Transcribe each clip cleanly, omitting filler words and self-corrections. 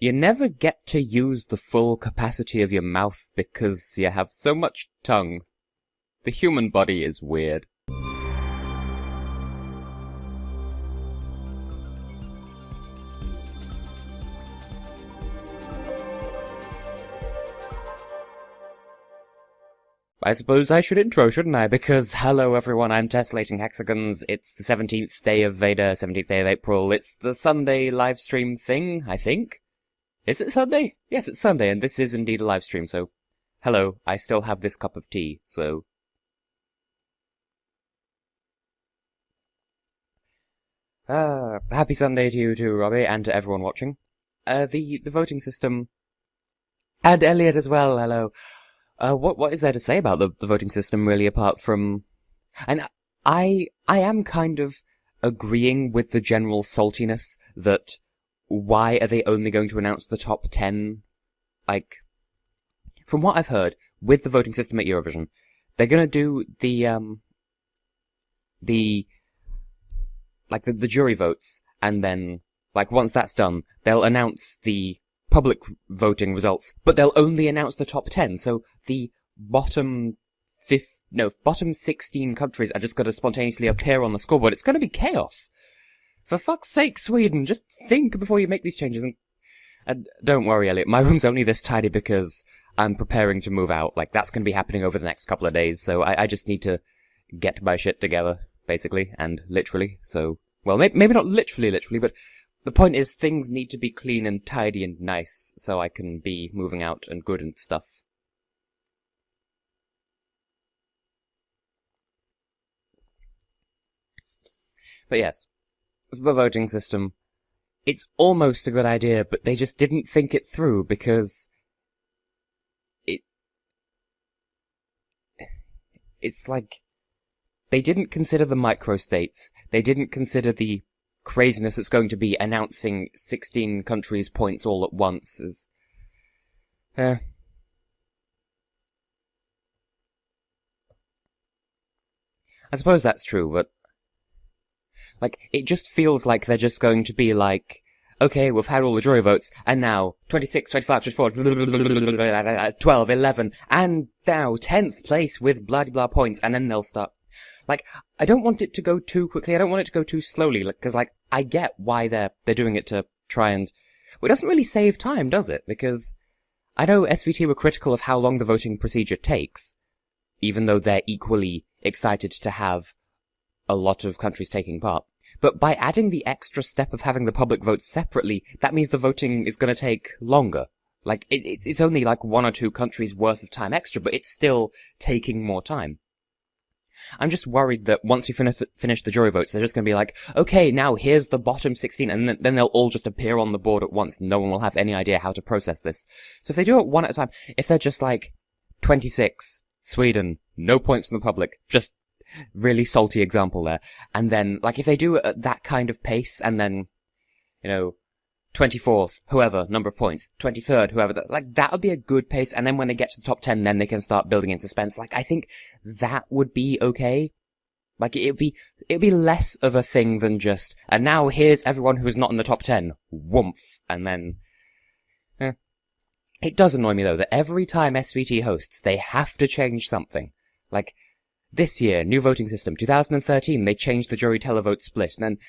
You never get to use the full capacity of your mouth because you have so much tongue. The human body is weird. I suppose I should intro, shouldn't I? Because, hello everyone, I'm Tessellating Hexagons. It's the 17th day of VEDA, 17th day of April. It's the Sunday livestream thing, I think. Is it Sunday? Yes, it's Sunday, and this is indeed a livestream, so... Hello, I still have this cup of tea, so... Happy Sunday to you too, Robbie, and to everyone watching. The voting system... And Elliot as well, hello. What is there to say about the voting system, really, apart from... And I am kind of agreeing with the general saltiness that why are they only going to announce the top 10? Like, from what I've heard, with the voting system at Eurovision, they're gonna do the jury votes, and then, like, once that's done, they'll announce the public voting results, but they'll only announce the top 10, so the bottom 16 countries are just going to spontaneously appear on the scoreboard. It's going to be chaos. For fuck's sake, Sweden, just think before you make these changes. And don't worry, Elliot, my room's only this tidy because I'm preparing to move out. Like, that's going to be happening over the next couple of days, so I just need to get my shit together, basically, and literally, so... Well, maybe not literally, but the point is things need to be clean and tidy and nice so I can be moving out and good and stuff. But yes, so the voting system, it's almost a good idea, but they just didn't think it through because it's like, they didn't consider the microstates, they didn't consider the craziness it's going to be announcing 16 countries' points all at once as... I suppose that's true, but... Like, it just feels like they're just going to be like, okay, we've had all the jury votes, and now 26, 25, 24, 12, 11, and now 10th place with blah-de-blah points, and then they'll start. Like, I don't want it to go too quickly, I don't want it to go too slowly, because, like, I get why they're doing it to try and... Well, it doesn't really save time, does it? Because I know SVT were critical of how long the voting procedure takes, even though they're equally excited to have a lot of countries taking part. But by adding the extra step of having the public vote separately, that means the voting is going to take longer. Like, it's only like 1 or 2 countries worth of time extra, but it's still taking more time. I'm just worried that once we finish the jury votes, they're just going to be like, okay, now here's the bottom 16, and then they'll all just appear on the board at once, and no one will have any idea how to process this. So if they do it one at a time, if they're just like, 26, Sweden, no points from the public, just really salty example there, and then, like, if they do it at that kind of pace, and then, 24th, whoever, number of points, 23rd, whoever, like, that would be a good pace, and then when they get to the top 10, then they can start building in suspense. Like, I think that would be okay. Like, it'd be less of a thing than just, and now here's everyone who is not in the top 10, woomph, and then, It does annoy me, though, that every time SVT hosts, they have to change something. Like, this year, new voting system, 2013, they changed the jury televote split, and then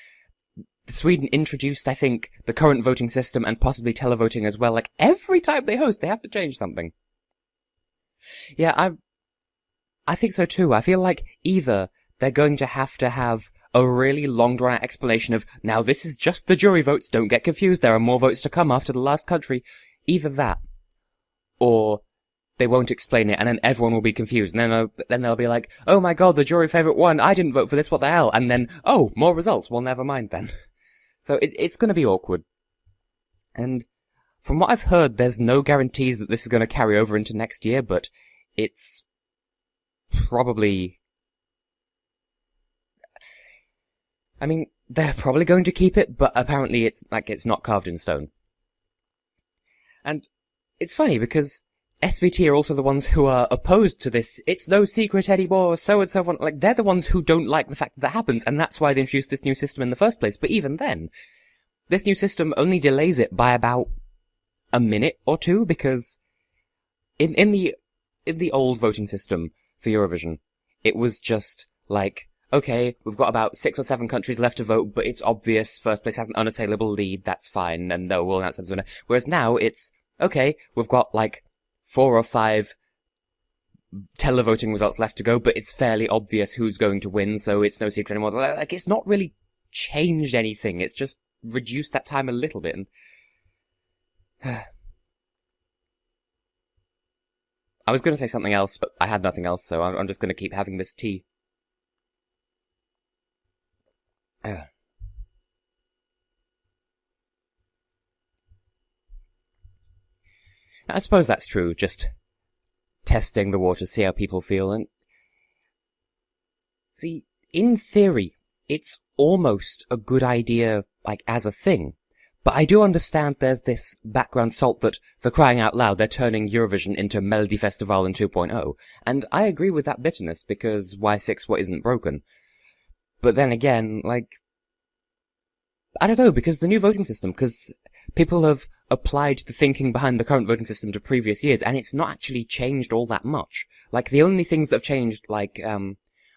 Sweden introduced, I think, the current voting system and possibly televoting as well. Like, every time they host, they have to change something. Yeah, I think so too. I feel like either they're going to have a really long drawn-out explanation of, now this is just the jury votes, don't get confused, there are more votes to come after the last country. Either that, or they won't explain it, and then everyone will be confused, and then they'll be like, oh my god, the jury favourite won, I didn't vote for this, what the hell? And then, oh, more results, well, never mind then. So it's gonna be awkward. And from what I've heard, there's no guarantees that this is gonna carry over into next year, but it's probably... I mean, they're probably going to keep it, but apparently it's not carved in stone. And it's funny, because SVT are also the ones who are opposed to this, it's no secret anymore, so and so on. Like, they're the ones who don't like the fact that happens, and that's why they introduced this new system in the first place. But even then, this new system only delays it by about a minute or two, because in the old voting system for Eurovision, it was just like, okay, we've got about 6 or 7 countries left to vote, but it's obvious first place has an unassailable lead, that's fine, and we'll announce them as winner. Whereas now it's, okay, we've got like 4 or 5 televoting results left to go, but it's fairly obvious who's going to win, so it's no secret anymore. Like, it's not really changed anything, it's just reduced that time a little bit, and I was going to say something else, but I had nothing else, so I'm just going to keep having this tea. I suppose that's true, just testing the water, see how people feel, and see, in theory, it's almost a good idea, like, as a thing. But I do understand there's this background salt that, for crying out loud, they're turning Eurovision into Melodifestivalen 2.0. And I agree with that bitterness, because why fix what isn't broken? But then again, like, I don't know, because the new voting system, because people have applied the thinking behind the current voting system to previous years, and it's not actually changed all that much. Like, the only things that have changed, like,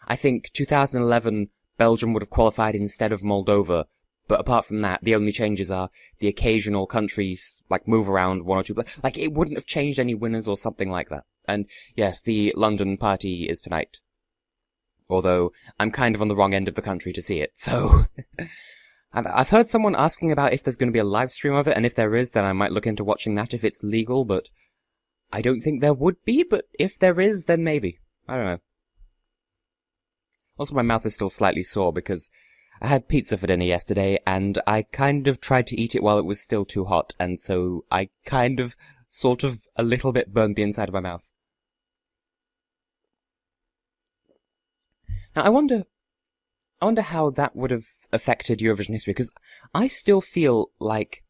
I think 2011, Belgium would have qualified instead of Moldova, but apart from that, the only changes are the occasional countries, like, move around 1 or 2, like, it wouldn't have changed any winners or something like that. And, yes, the London party is tonight. Although, I'm kind of on the wrong end of the country to see it, so... And I've heard someone asking about if there's going to be a live stream of it, and if there is, then I might look into watching that if it's legal, but I don't think there would be, but if there is, then maybe. I don't know. Also, my mouth is still slightly sore because I had pizza for dinner yesterday, and I kind of tried to eat it while it was still too hot, and so I kind of, sort of, a little bit burned the inside of my mouth. Now, I wonder how that would have affected Eurovision history, because I still feel like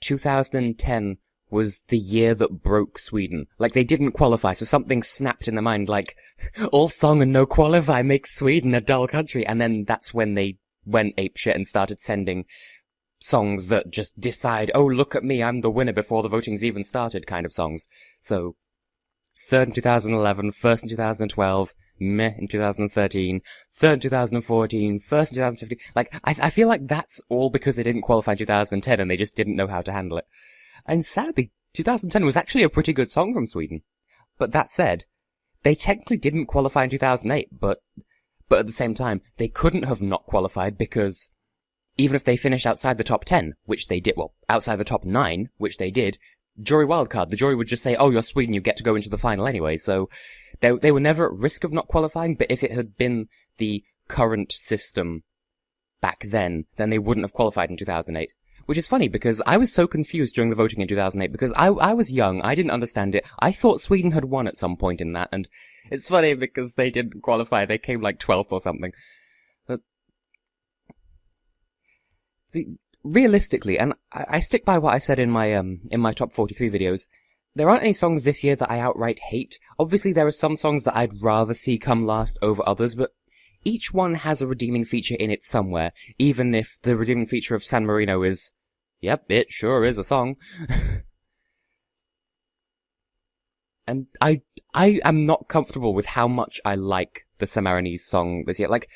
2010 was the year that broke Sweden. Like, they didn't qualify, so something snapped in their mind, like, all song and no qualify makes Sweden a dull country, and then that's when they went apeshit and started sending songs that just decide, oh, look at me, I'm the winner before the voting's even started kind of songs. So, third in 2011, first in 2012, meh in 2013, third in 2014, first in 2015. Like, I feel like that's all because they didn't qualify in 2010 and they just didn't know how to handle it. And sadly, 2010 was actually a pretty good song from Sweden. But that said, they technically didn't qualify in 2008, but at the same time, they couldn't have not qualified because even if they finished outside the top 10, which they did, well, outside the top 9, which they did, jury wildcard, the jury would just say, oh, you're Sweden, you get to go into the final anyway, so they were never at risk of not qualifying, but if it had been the current system back then they wouldn't have qualified in 2008. Which is funny, because I was so confused during the voting in 2008, because I was young, I didn't understand it, I thought Sweden had won at some point in that, and it's funny because they didn't qualify, they came like 12th or something. But, see, realistically, and I stick by what I said in my top 43 videos, there aren't any songs this year that I outright hate. Obviously there are some songs that I'd rather see come last over others, but each one has a redeeming feature in it somewhere, even if the redeeming feature of San Marino is, yep, it sure is a song. And I am not comfortable with how much I like the Sammarinese song this year. Like,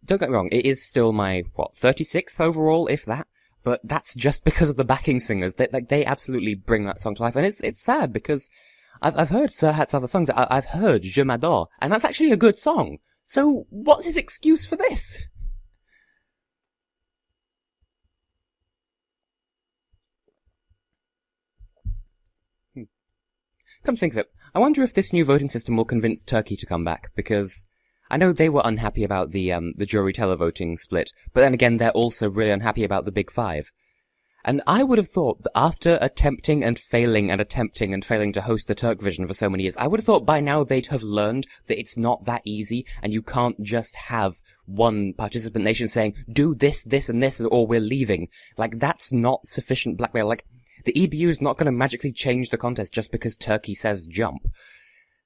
don't get me wrong, it is still my, 36th overall, if that? But that's just because of the backing singers. They absolutely bring that song to life. And it's sad because I've heard Serhat's other songs. I've heard Je m'adore, and that's actually a good song. So what's his excuse for this? Come to think of it, I wonder if this new voting system will convince Turkey to come back, because I know they were unhappy about the jury televoting split, but then again, they're also really unhappy about the Big Five. And I would have thought that after attempting and failing to host the Turkvision for so many years, I would have thought by now they'd have learned that it's not that easy, and you can't just have one participant nation saying, do this, this, and this, or we're leaving. Like, that's not sufficient blackmail. Like, the EBU is not going to magically change the contest just because Turkey says jump.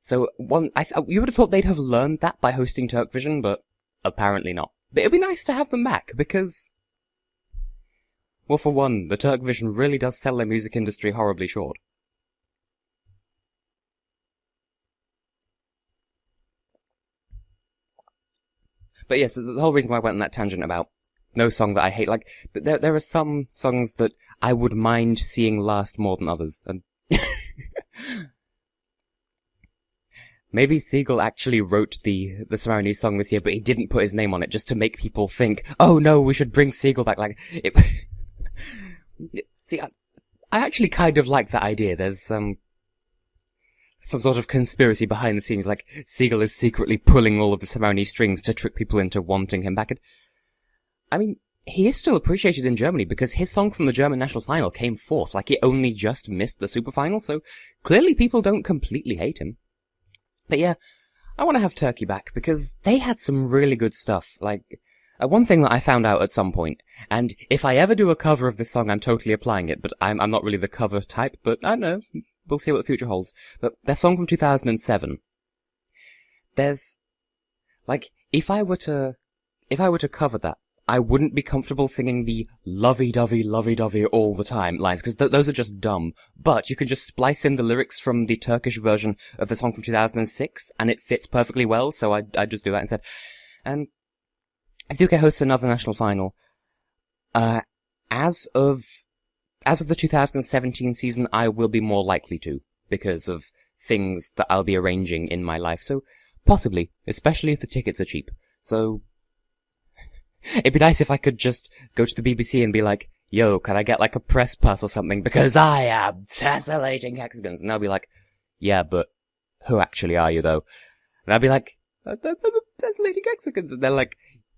So, you would have thought they'd have learned that by hosting Turkvision, but apparently not. But it'd be nice to have them back, because Well, for one, the Turk Vision really does sell their music industry horribly short. But yes, the whole reason why I went on that tangent about no song that I hate, like, there are some songs that I would mind seeing last more than others, and maybe Siegel actually wrote the Ceremony song this year, but he didn't put his name on it just to make people think, oh no, we should bring Siegel back. Like, see, I actually kind of like that idea. There's some sort of conspiracy behind the scenes, like Siegel is secretly pulling all of the Ceremony strings to trick people into wanting him back. And, I mean, he is still appreciated in Germany because his song from the German national final came fourth, like it only just missed the super final, so clearly people don't completely hate him. But yeah, I want to have Turkey back because they had some really good stuff. Like, one thing that I found out at some point, and if I ever do a cover of this song, I'm totally applying it, but I'm not really the cover type, but I don't know, we'll see what the future holds. But their song from 2007, there's, like, if I were to cover that, I wouldn't be comfortable singing the lovey-dovey all the time lines, because those are just dumb. But you can just splice in the lyrics from the Turkish version of the song from 2006, and it fits perfectly well, so I'd just do that instead. And if the UK hosts another national final, as of the 2017 season, I will be more likely to, because of things that I'll be arranging in my life. So, possibly, especially if the tickets are cheap. So, it'd be nice if I could just go to the BBC and be like, yo, can I get like a press pass or something? Because I am tessellating Hexagons. And they'll be like, yeah, but who actually are you though? And I'll be like, I'm tessellating Hexagons. And they're like,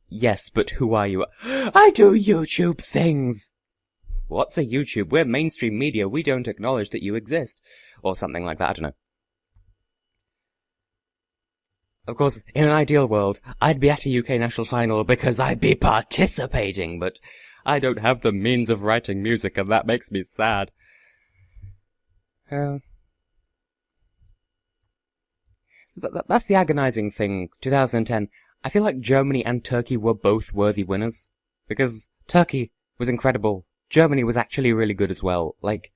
yes, but who are you? I do YouTube things. What's a YouTube? We're mainstream media. We don't acknowledge that you exist. Or something like that. I don't know. Of course, in an ideal world, I'd be at a UK national final because I'd be participating, but I don't have the means of writing music, and that makes me sad. That's the agonizing thing. 2010, I feel like Germany and Turkey were both worthy winners, because Turkey was incredible. Germany was actually really good as well. Like,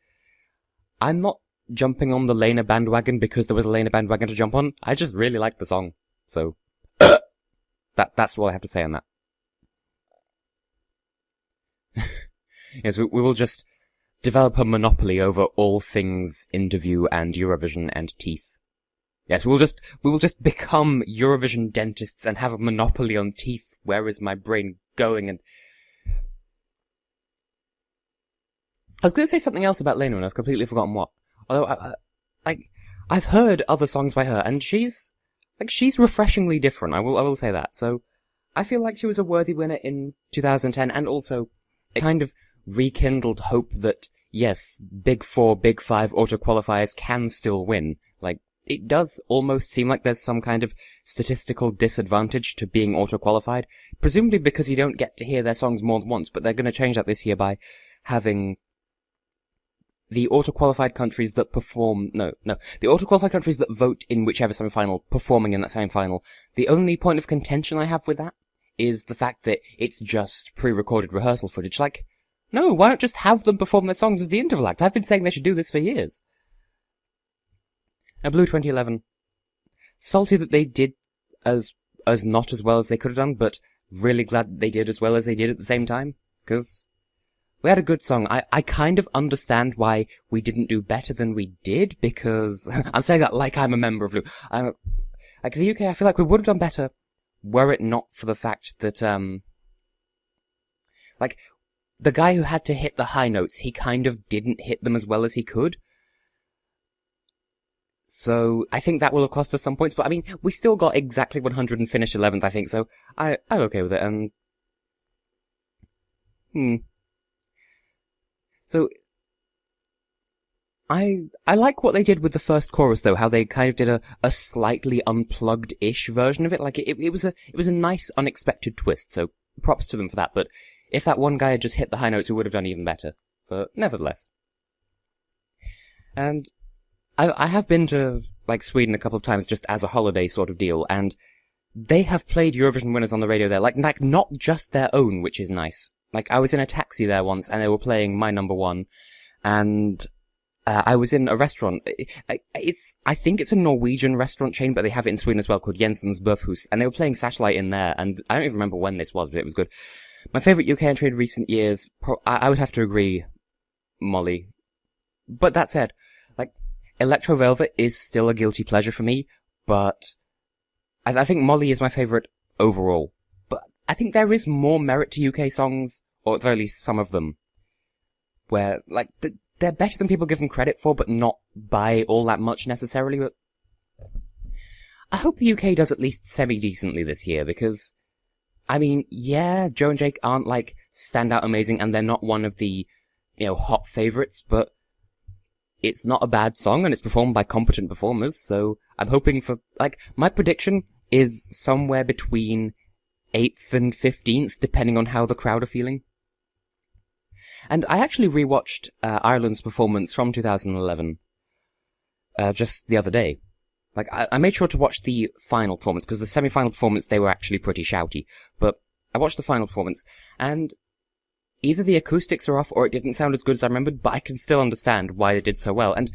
I'm not jumping on the Lena bandwagon because there was a Lena bandwagon to jump on. I just really liked the song. So, that's all I have to say on that. Yes, we will just develop a monopoly over all things interview and Eurovision and teeth. Yes, we will just become Eurovision dentists and have a monopoly on teeth. Where is my brain going? And I was going to say something else about Lena, and I've completely forgotten what. Although, I've heard other songs by her, and she's refreshingly different. I will say that. So, I feel like she was a worthy winner in 2010, and also, it kind of rekindled hope that, yes, Big Four, Big Five auto-qualifiers can still win. Like, it does almost seem like there's some kind of statistical disadvantage to being auto-qualified, presumably because you don't get to hear their songs more than once, but they're going to change that this year by having the auto-qualified countries that the auto-qualified countries that vote in whichever semi-final performing in that semi-final. The only point of contention I have with that is the fact that it's just pre-recorded rehearsal footage. Like, no, why not just have them perform their songs as the interval act? I've been saying they should do this for years. Blue 2011. Salty that they did as not as well as they could have done, but really glad that they did as well as they did at the same time, because we had a good song. I kind of understand why we didn't do better than we did, because I'm saying that like I'm a member of Blue. Like the UK, I feel like we would have done better were it not for the fact that, like, the guy who had to hit the high notes, he kind of didn't hit them as well as he could. So, I think that will have cost us some points, but I mean, we still got exactly 100 and finished 11th, I think, so I'm okay with it, So, I like what they did with the first chorus, though, how they kind of did a slightly unplugged-ish version of it. Like, it was a nice, unexpected twist, so props to them for that, but if that one guy had just hit the high notes, we would have done even better. But, nevertheless. And I have been to, like, Sweden a couple of times just as a holiday sort of deal, and they have played Eurovision winners on the radio there. Like, not just their own, which is nice. Like, I was in a taxi there once, and they were playing My Number One, and I was in a restaurant. I think it's a Norwegian restaurant chain, but they have it in Sweden as well, called Jensen's Bøfhus, and they were playing Satellite in there, and I don't even remember when this was, but it was good. My favourite UK entry in recent years, I would have to agree, Molly. But that said, like, Electro Velvet is still a guilty pleasure for me, but I think Molly is my favourite overall. But I think there is more merit to UK songs, or at the very least some of them, where, like, they're better than people give them credit for, but not by all that much necessarily. But I hope the UK does at least semi-decently this year, because, I mean, yeah, Joe and Jake aren't, like, standout amazing, and they're not one of the, hot favourites, but it's not a bad song, and it's performed by competent performers, so I'm hoping for, like, my prediction is somewhere between 8th and 15th, depending on how the crowd are feeling. And I actually rewatched Ireland's performance from 2011 just the other day. Like, I made sure to watch the final performance, because the semi-final performance, they were actually pretty shouty. But I watched the final performance, and either the acoustics are off, or it didn't sound as good as I remembered, but I can still understand why they did so well. And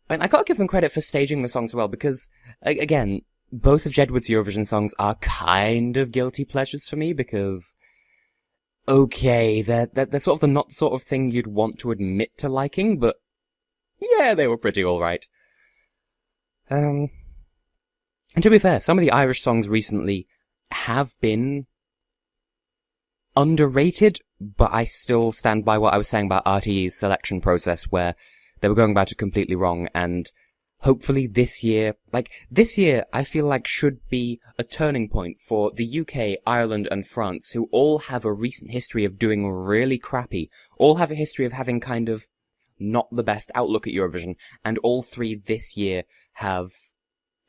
I gotta give them credit for staging the songs well, because, again, both of Jedward's Eurovision songs are kind of guilty pleasures for me, because, okay, they're sort of the not sort of thing you'd want to admit to liking, but yeah, they were pretty alright. And to be fair, some of the Irish songs recently have been underrated, but I still stand by what I was saying about RTE's selection process, where they were going about it completely wrong, and hopefully this year, I feel like should be a turning point for the UK, Ireland, and France, who all have a recent history of doing really crappy, all have a history of having kind of not the best outlook at Eurovision, and all three this year have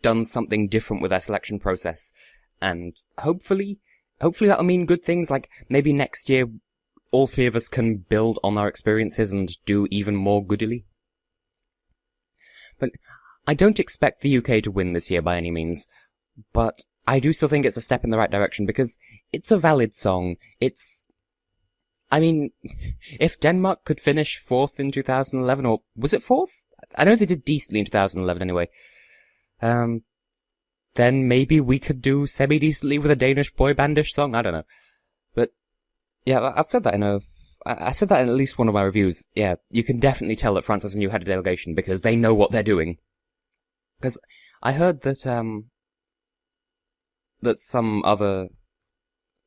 done something different with their selection process, and hopefully that'll mean good things, like maybe next year all three of us can build on our experiences and do even more goodily. But I don't expect the UK to win this year by any means, but I do still think it's a step in the right direction, because it's a valid song. I mean, if Denmark could finish 4th in 2011, or was it 4th? I know they did decently in 2011 anyway. Then maybe we could do semi-decently with a Danish boy bandish song, I don't know. But, yeah, I've said that I said that in at least one of my reviews. Yeah, you can definitely tell that France has a new head of delegation, because they know what they're doing. Because I heard that, that some other,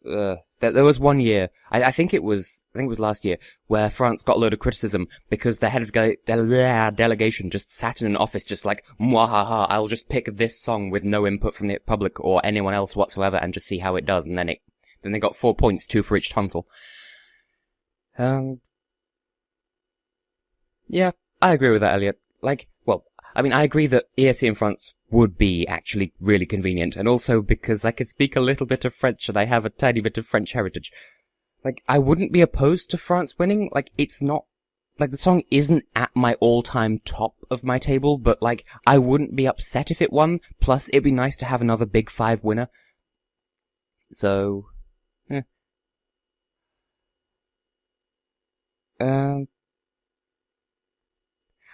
there was one year, I think it was last year, where France got a load of criticism because their head of delegation just sat in an office just like, mwahaha, I'll just pick this song with no input from the public or anyone else whatsoever and just see how it does, and then they got 4 points, 2 for each tonsil. Yeah, I agree with that, Elliot. I agree that ESC in France would be actually really convenient, and also because I could speak a little bit of French and I have a tiny bit of French heritage. I wouldn't be opposed to France winning. It's not, the song isn't at my all-time top of my table, but, I wouldn't be upset if it won, plus it'd be nice to have another Big Five winner. So, yeah.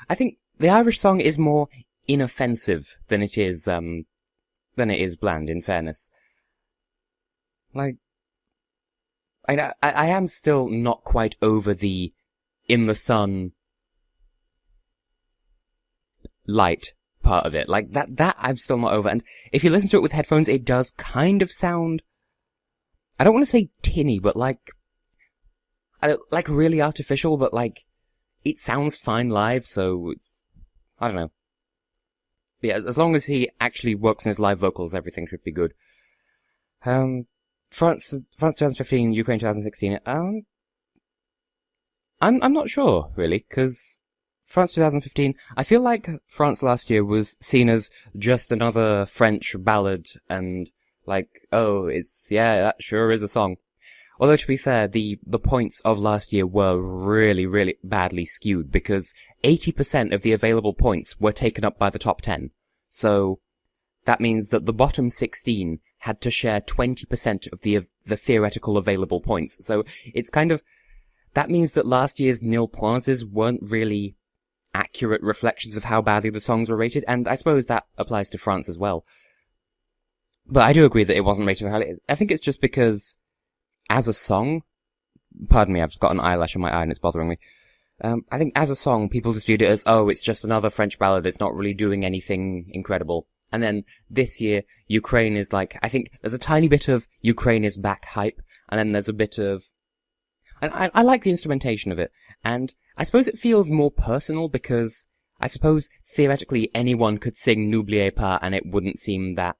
I think the Irish song is more inoffensive than it is bland, in fairness. I am still not quite over the in the sun light part of it. That I'm still not over. And if you listen to it with headphones, it does kind of sound, I don't want to say tinny, but really artificial, but it sounds fine live, so it's, I don't know. But yeah, as long as he actually works on his live vocals, everything should be good. France 2015, Ukraine 2016, I'm not sure, really, because France 2015, I feel like France last year was seen as just another French ballad, and that sure is a song. Although, to be fair, the points of last year were really, really badly skewed, because 80% of the available points were taken up by the top 10. So, that means that the bottom 16 had to share 20% of the theoretical available points. So it's kind of, that means that last year's nil points weren't really accurate reflections of how badly the songs were rated, and I suppose that applies to France as well. But I do agree that it wasn't rated highly. I think it's just because, as a song, pardon me, I've just got an eyelash on my eye and it's bothering me. I think as a song, people just viewed it as, oh, it's just another French ballad, it's not really doing anything incredible. And then this year, Ukraine is like, I think there's a tiny bit of Ukraine is back hype, and then there's a bit of, and I like the instrumentation of it, and I suppose it feels more personal because I suppose theoretically anyone could sing N'oubliez pas and it wouldn't seem that,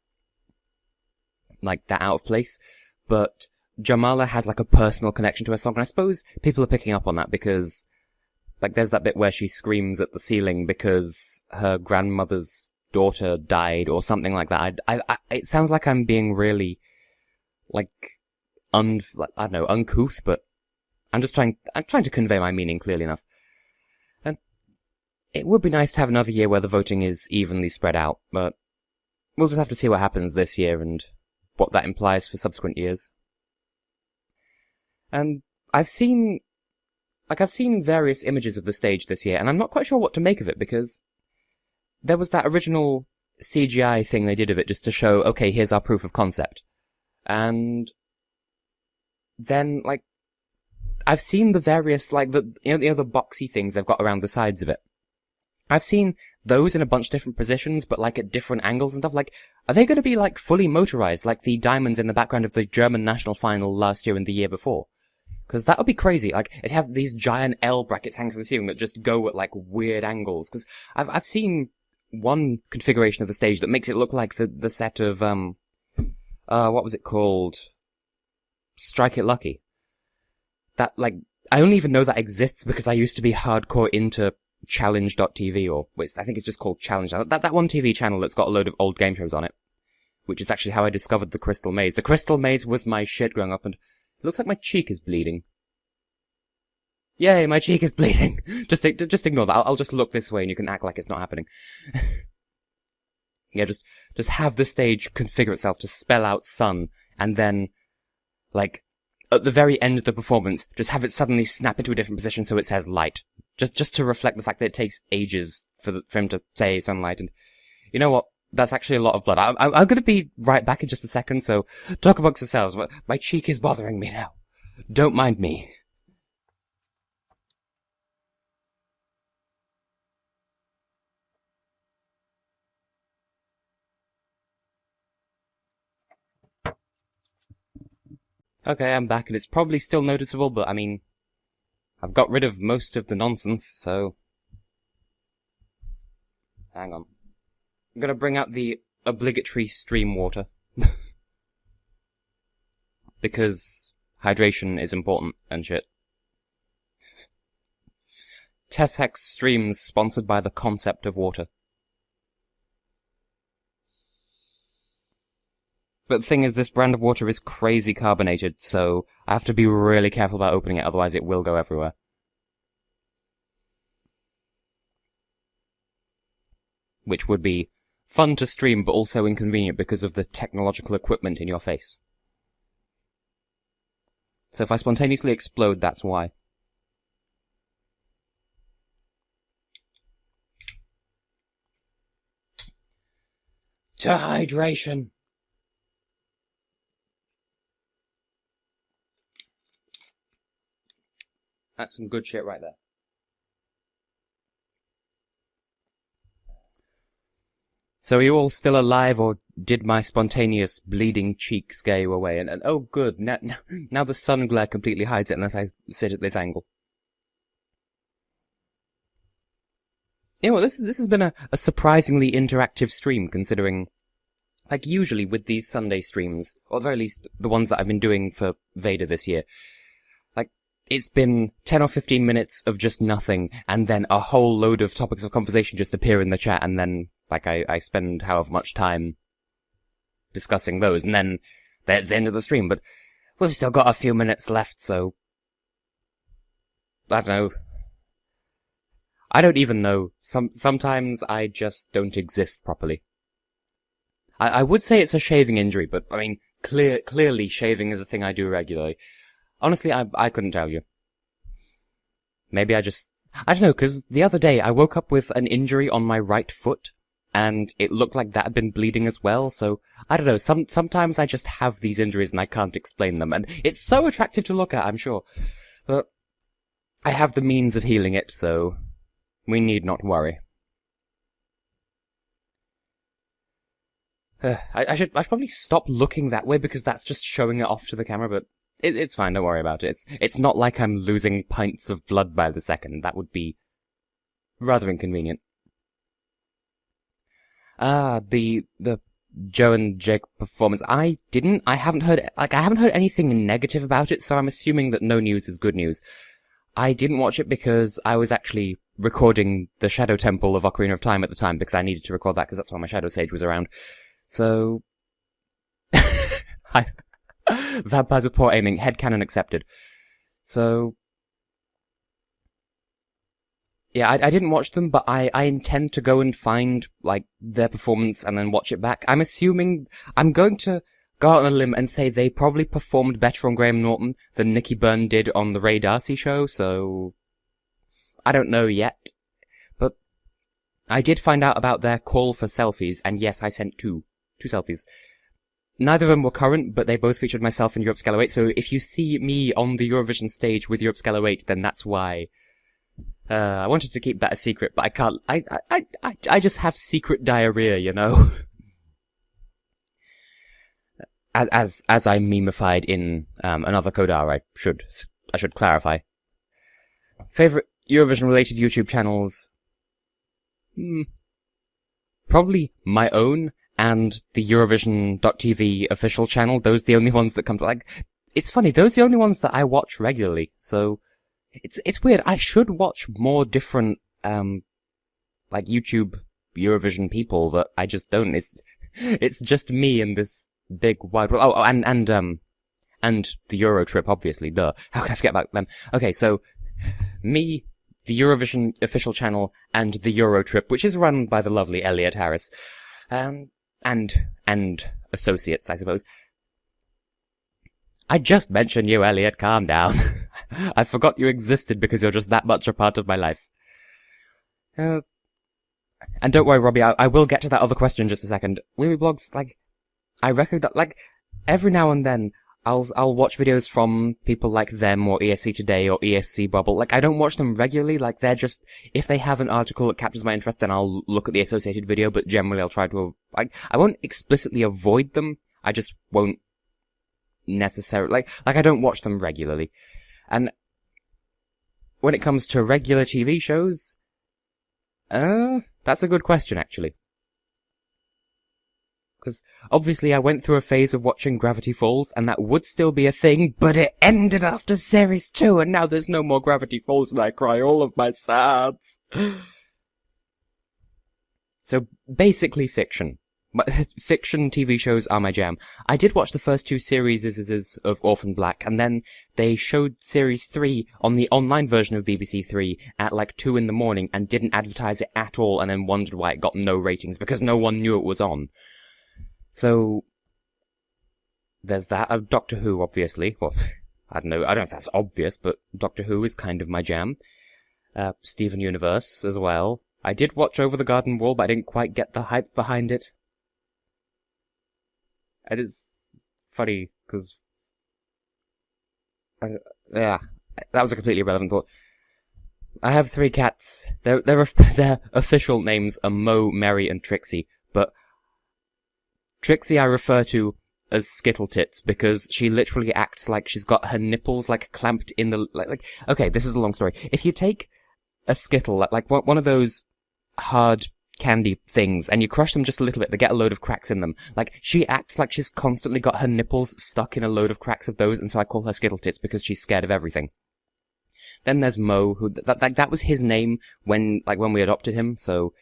like, that out of place. But Jamala has like a personal connection to her song, and I suppose people are picking up on that because, like, there's that bit where she screams at the ceiling because her grandmother's daughter died or something like that. It sounds like I'm being really, like, I don't know, uncouth, but I'm trying to convey my meaning clearly enough. And it would be nice to have another year where the voting is evenly spread out, but we'll just have to see what happens this year and what that implies for subsequent years. And I've seen various images of the stage this year, and I'm not quite sure what to make of it, because there was that original CGI thing they did of it just to show, okay, here's our proof of concept. And then, like, I've seen the various, like, the boxy things they've got around the sides of it. I've seen those in a bunch of different positions, but, like, at different angles and stuff. Like, are they going to be, like, fully motorized, like the diamonds in the background of the German national final last year and the year before? Because that would be crazy. Like, it'd have these giant L brackets hanging from the ceiling that just go at, like, weird angles. Because I've seen one configuration of the stage that makes it look like the set of, what was it called? Strike It Lucky. That, like, I only even know that exists because I used to be hardcore into Challenge.tv, or, I think it's just called Challenge. That one TV channel that's got a load of old game shows on it. Which is actually how I discovered the Crystal Maze. The Crystal Maze was my shit growing up, and it looks like my cheek is bleeding. Yay, my cheek is bleeding. Just ignore that. I'll just look this way and you can act like it's not happening. Yeah, just have the stage configure itself to spell out sun, and then, like, at the very end of the performance, just have it suddenly snap into a different position so it says light. Just to reflect the fact that it takes ages for him to say sunlight. And you know what? That's actually a lot of blood. I'm gonna be right back in just a second, so talk amongst yourselves. My cheek is bothering me now. Don't mind me. Okay, I'm back, and it's probably still noticeable, but I mean, I've got rid of most of the nonsense, so hang on. I'm gonna bring out the obligatory stream water. Because hydration is important and shit. TessHex streams sponsored by the concept of water. But the thing is, this brand of water is crazy carbonated, so I have to be really careful about opening it, otherwise it will go everywhere. Which would be fun to stream, but also inconvenient because of the technological equipment in your face. So if I spontaneously explode, that's why. To hydration. That's some good shit right there. So are you all still alive, or did my spontaneous bleeding cheek scare you away? And oh good, now the sun glare completely hides it unless I sit at this angle. You know, this has been a surprisingly interactive stream, considering, like, usually with these Sunday streams, or at the very least the ones that I've been doing for VEDA this year, like, it's been 10 or 15 minutes of just nothing, and then a whole load of topics of conversation just appear in the chat, and then, like, I spend however much time discussing those, and then that's the end of the stream. But we've still got a few minutes left, so I don't know. I don't even know. Sometimes I just don't exist properly. I would say it's a shaving injury, but, I mean, clearly shaving is a thing I do regularly. Honestly, I couldn't tell you. Maybe I don't know, because the other day I woke up with an injury on my right foot, and it looked like that had been bleeding as well, so, I don't know, sometimes I just have these injuries and I can't explain them, and it's so attractive to look at, I'm sure. But I have the means of healing it, so we need not worry. I should probably stop looking that way because that's just showing it off to the camera, but it's fine, don't worry about it. It's not like I'm losing pints of blood by the second. That would be rather inconvenient. The Joe and Jake performance. I haven't heard anything negative about it, so I'm assuming that no news is good news. I didn't watch it because I was actually recording the Shadow Temple of Ocarina of Time at the time because I needed to record that because that's why my Shadow Sage was around. So, vampires with poor aiming, headcanon accepted. So, yeah, I didn't watch them, but I intend to go and find, like, their performance and then watch it back. I'm going to go out on a limb and say they probably performed better on Graham Norton than Nicky Byrne did on the Ray Darcy show, so I don't know yet. But I did find out about their call for selfies, and yes, I sent two selfies. Neither of them were current, but they both featured myself in Europe Scale 08, so if you see me on the Eurovision stage with Europe Scale 08, then that's why. I wanted to keep that a secret, but I can't. I just have secret diarrhea, you know? As I memeified in, another Kodar, I should clarify. Favorite Eurovision-related YouTube channels? Probably my own and the Eurovision.tv official channel. Those are the only ones that come to, like, it's funny, those are the only ones that I watch regularly, so it's weird. I should watch more different, like Eurovision people, but I just don't. It's just me and this big wide world. Oh, and the Euro trip, obviously, duh. How could I forget about them? Okay, so, me, the Eurovision official channel, and the Euro trip, which is run by the lovely Elliot Harris, and associates, I suppose. I just mentioned you, Elliot, calm down. I forgot you existed because you're just that much a part of my life. And don't worry, Robbie, I will get to that other question in just a second. Weeby Blogs, like, I recognize, like, every now and then, I'll watch videos from people like them or ESC Today or ESC Bubble. Like, I don't watch them regularly, like, they're just, if they have an article that captures my interest, then I'll look at the associated video, but generally I'll try to, like, I won't explicitly avoid them, I just won't necessarily, like I don't watch them regularly. And when it comes to regular TV shows, that's a good question, actually. Because, obviously, I went through a phase of watching Gravity Falls, and that would still be a thing, but it ended after Series 2, and now there's no more Gravity Falls, and I cry all of my sads. So, basically fiction. Fiction TV shows are my jam. I did watch the first two series of Orphan Black, and then they showed Series 3 on the online version of BBC 3 at like 2 in the morning, and didn't advertise it at all, and then wondered why it got no ratings, because no one knew it was on. So, there's that. Doctor Who, obviously. Well, I don't know if that's obvious, but Doctor Who is kind of my jam. Steven Universe as well. I did watch Over the Garden Wall, but I didn't quite get the hype behind it. It is funny, because... yeah, that was a completely irrelevant thought. I have 3 cats. Their official names are Mo, Mary, and Trixie, but Trixie I refer to as Skittle Tits, because she literally acts like she's got her nipples, like, clamped in the, like, okay, this is a long story. If you take a Skittle, like one of those hard candy things, and you crush them just a little bit, they get a load of cracks in them. Like, she acts like she's constantly got her nipples stuck in a load of cracks of those, and so I call her Skittle Tits because she's scared of everything. Then there's Mo, who, that was his name when we adopted him, so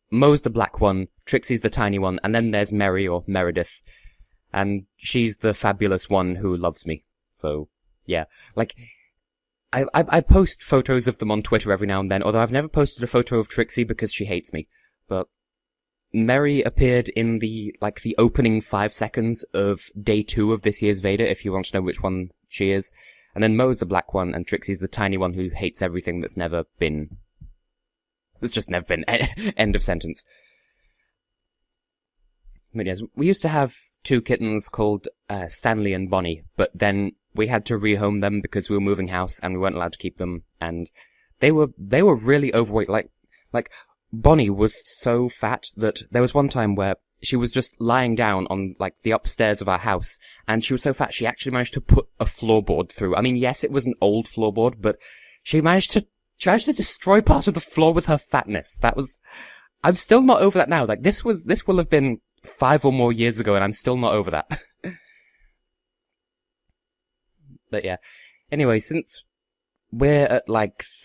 Mo's the black one, Trixie's the tiny one, and then there's Mary, or Meredith, and she's the fabulous one who loves me. So, yeah. Like, I post photos of them on Twitter every now and then, although I've never posted a photo of Trixie because she hates me. But, Mary appeared in the opening 5 seconds of day 2 of this year's VEDA, if you want to know which one she is. And then Mo's the black one, and Trixie's the tiny one who hates everything that's just never been. End of sentence. But yes, we used to have 2 kittens called Stanley and Bonnie, but then we had to rehome them because we were moving house and we weren't allowed to keep them, and they were really overweight. Like Bonnie was so fat that there was one time where she was just lying down on, the upstairs of our house, and she was so fat she actually managed to put a floorboard through. I mean, yes, it was an old floorboard, but she managed to destroy part of the floor with her fatness. I'm still not over that now. This will have been 5 or more years ago, and I'm still not over that. But yeah. Anyway, since we're at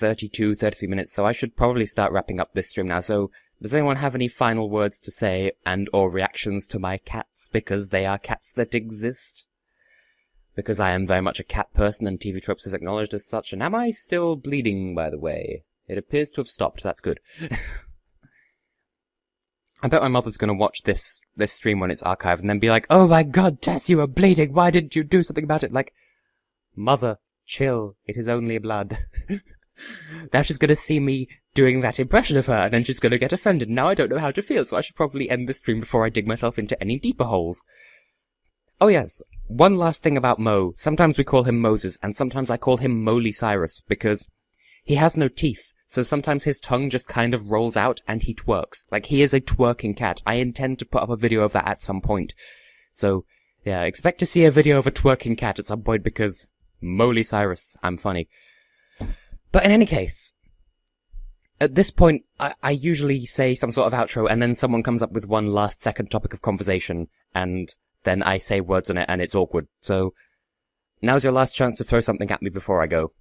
32, 33 minutes, so I should probably start wrapping up this stream now. So, does anyone have any final words to say and or reactions to my cats? Because they are cats that exist. Because I am very much a cat person and TV Tropes is acknowledged as such. And am I still bleeding, by the way? It appears to have stopped. That's good. I bet my mother's going to watch this stream when it's archived and then be like, "Oh my god, Tess, you are bleeding. Why didn't you do something about it?" Mother, chill. It is only blood. Now she's going to see me doing that impression of her, and then she's going to get offended. Now I don't know how to feel, so I should probably end the stream before I dig myself into any deeper holes. Oh yes, one last thing about Mo. Sometimes we call him Moses, and sometimes I call him Moly Cyrus, because he has no teeth, so sometimes his tongue just kind of rolls out and he twerks. He is a twerking cat. I intend to put up a video of that at some point. So, yeah, expect to see a video of a twerking cat at some point, because Moly Cyrus, I'm funny. But in any case, at this point, I usually say some sort of outro, and then someone comes up with one last second topic of conversation, and then I say words on it, and it's awkward. So, now's your last chance to throw something at me before I go.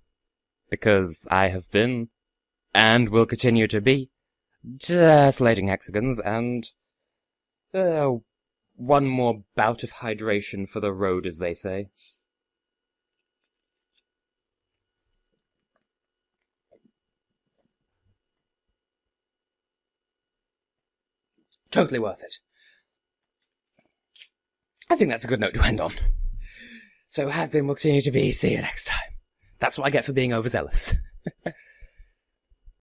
Because I have been, and will continue to be, Tessellating Hexagons, and one more bout of hydration for the road, as they say. Totally worth it. I think that's a good note to end on. So have been, will continue to be. See you next time. That's what I get for being overzealous.